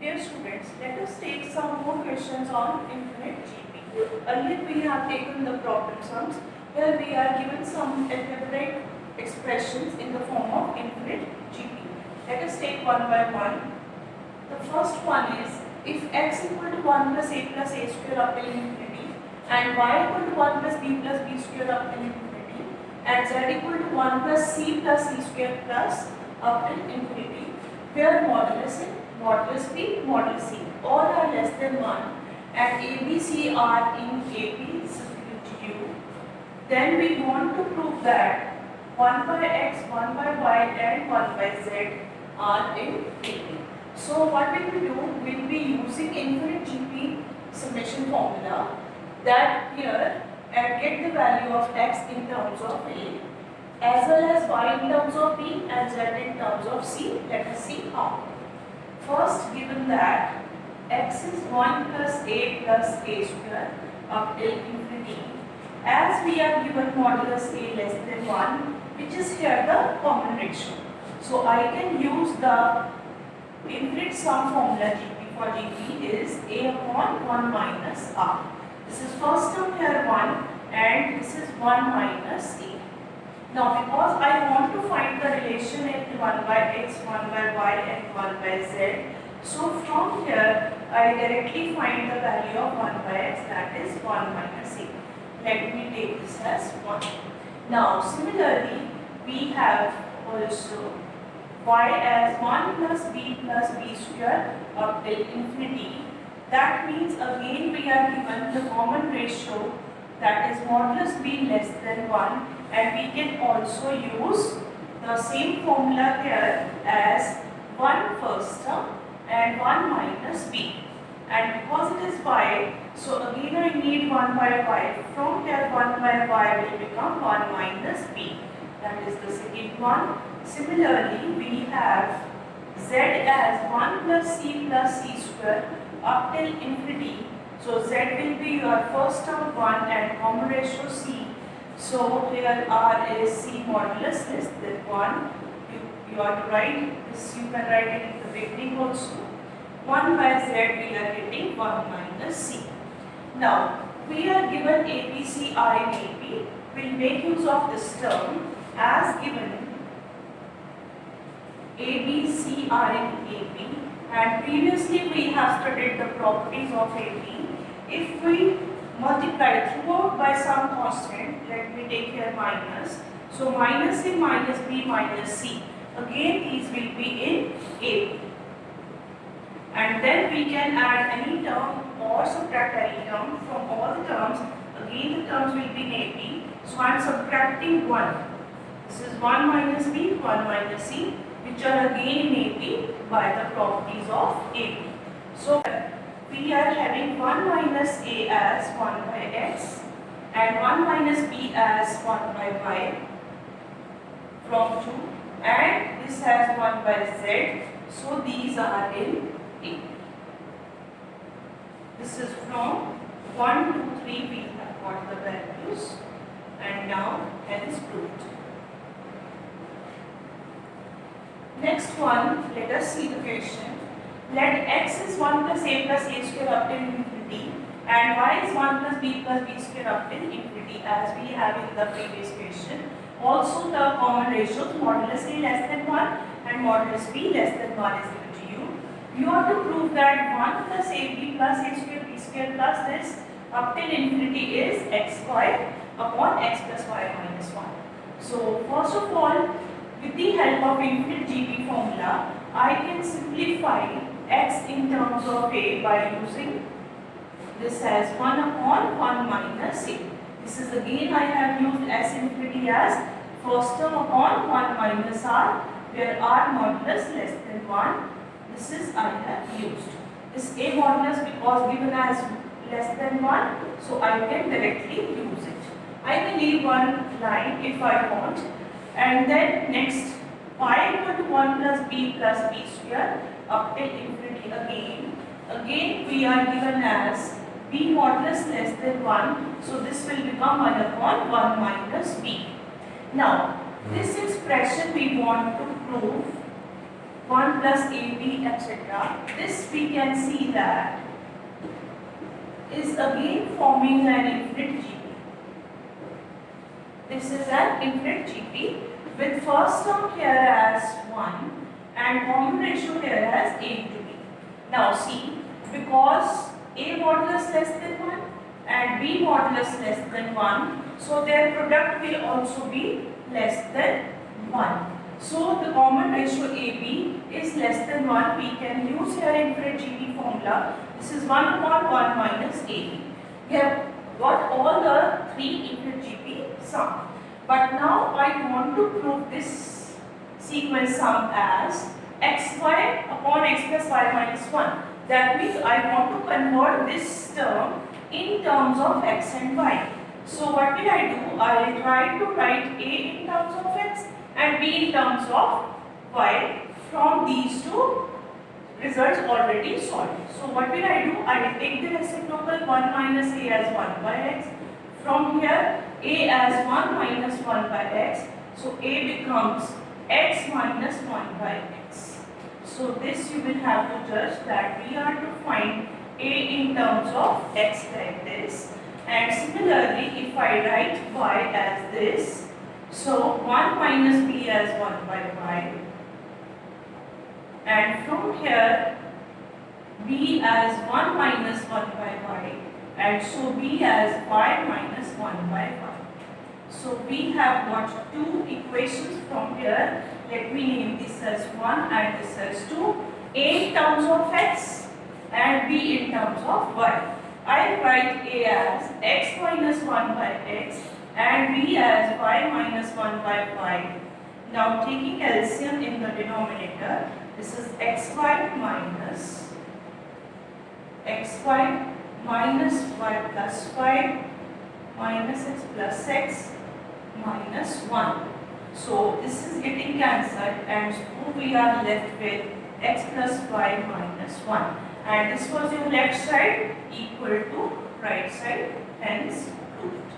Dear students, let us take some more questions on infinite GP. Earlier we have taken the problem sums where we are given some algebraic expressions in the form of infinite GP. Let us take one by one. The first one is if x equal to 1 plus a plus a square up till infinity and y equal to 1 plus b plus b square up till infinity and z equal to 1 plus c plus c square plus up till infinity, where modulus in modulus b, modulus c, all are less than 1 and a, b, c are in a, b, substitute u, then we want to prove that 1 by x, 1 by y and 1 by z are in a, b. So what we will do, we will be using infinite GP summation formula that here and get the value of x in terms of a as well as y in terms of b and z in terms of c. Let us see how. First, given that x is 1 plus a square up till infinity, as we are given modulus a less than 1, which is here the common ratio. So I can use the infinite sum formula GP for GP is a upon 1 minus r. This is first term here 1 and this is 1 minus a. Now because I want to find the relation in 1 by x, 1 by y and 1 by z, so from here I directly find the value of 1 by x, that is 1 minus a. Let me take this as 1. Now similarly we have also y as 1 plus b square up till infinity. That means again we are given the common ratio, that is modulus b less than 1, and we can also use the same formula here as 1 first term and 1 minus b. And because it is y, so again I need 1 by y. From here 1 by y will become 1 minus b. That is the second one. Similarly, we have z as 1 plus c square up till infinity. So z will be your first term 1 and common ratio c. So here r is c modulus less than 1. You are to write this, you can write it in the beginning also. 1 by z we are getting 1 minus c. Now we are given a, b, c are in a, b. We will make use of this term as given a, b, c are in a, b, and previously we have studied the properties of a, b. If we multiply throughout by some constant, let me take here minus, so minus a, minus b, minus c, again these will be in a, b. And then we can add any term or subtract any term from all the terms. Again the terms will be in a, b, so I am subtracting 1. This is 1 minus b, 1 minus c, which are again in AB by the properties of AB. So we are having 1 minus a as 1 by x and 1 minus b as 1 by y from 2, and this has 1 by z, so these are in A. This is from 1 to 3 we have got the values, and now that is proved. Next one, let us see the question. Let x is 1 plus a square up till infinity and y is 1 plus b square up till infinity, as we have in the previous question. Also the common ratios modulus a less than 1 and modulus b less than 1 is given to you. You have to prove that 1 plus a square b square plus this up till infinity is x square upon x plus y minus 1. So first of all, with the help of infinite GP formula, I can simplify x in terms of a by using this as 1 upon 1 minus a. This is again I have used s infinity as first term upon 1 minus r, where r modulus less than 1. This is I have used. This a modulus because given as less than 1, so I can directly use it. I will leave one line if I want. And then next, y equal to 1 plus b square up till infinity again we are given as b modulus less than 1, so this will become 1 upon 1 minus b. Now this expression we want to prove 1 plus AB, etc. This we can see that is again forming an infinite GP. This is an infinite GP with first term here as 1 and common ratio here as A to B. Now see, because A modulus less than 1 and B modulus less than 1, so their product will also be less than 1. So the common ratio AB is less than 1. We can use here infinite GP formula. This is 1 upon 1 minus AB. We have got all the 3 infinite GP sum. But now I want to prove this sequence sum as xy upon x plus y minus 1. That means I want to convert this term in terms of x and y. So what will I do? I will try to write A in terms of x and B in terms of y from these two results already solved. So what will I do? I will take the reciprocal 1 minus A as 1 by x. From here A as 1 minus 1 by x. So A becomes x minus 1 by x. So this you will have to judge that we are to find A in terms of x like this. And similarly, if I write y as this, so 1 minus b as 1 by y. And from here, b as 1 minus 1 by y. And so b as y minus 1 by y. So we have got two equations from here. Let me name this as 1 and this as 2. A in terms of x and b in terms of y. I write A as x minus 1 by x and b as y minus 1 by y. Now taking LCM in the denominator, this is xy minus y plus y minus x plus x minus 1. So this is getting cancelled and so we are left with x plus y minus 1. And this was your left side equal to right side, hence proved.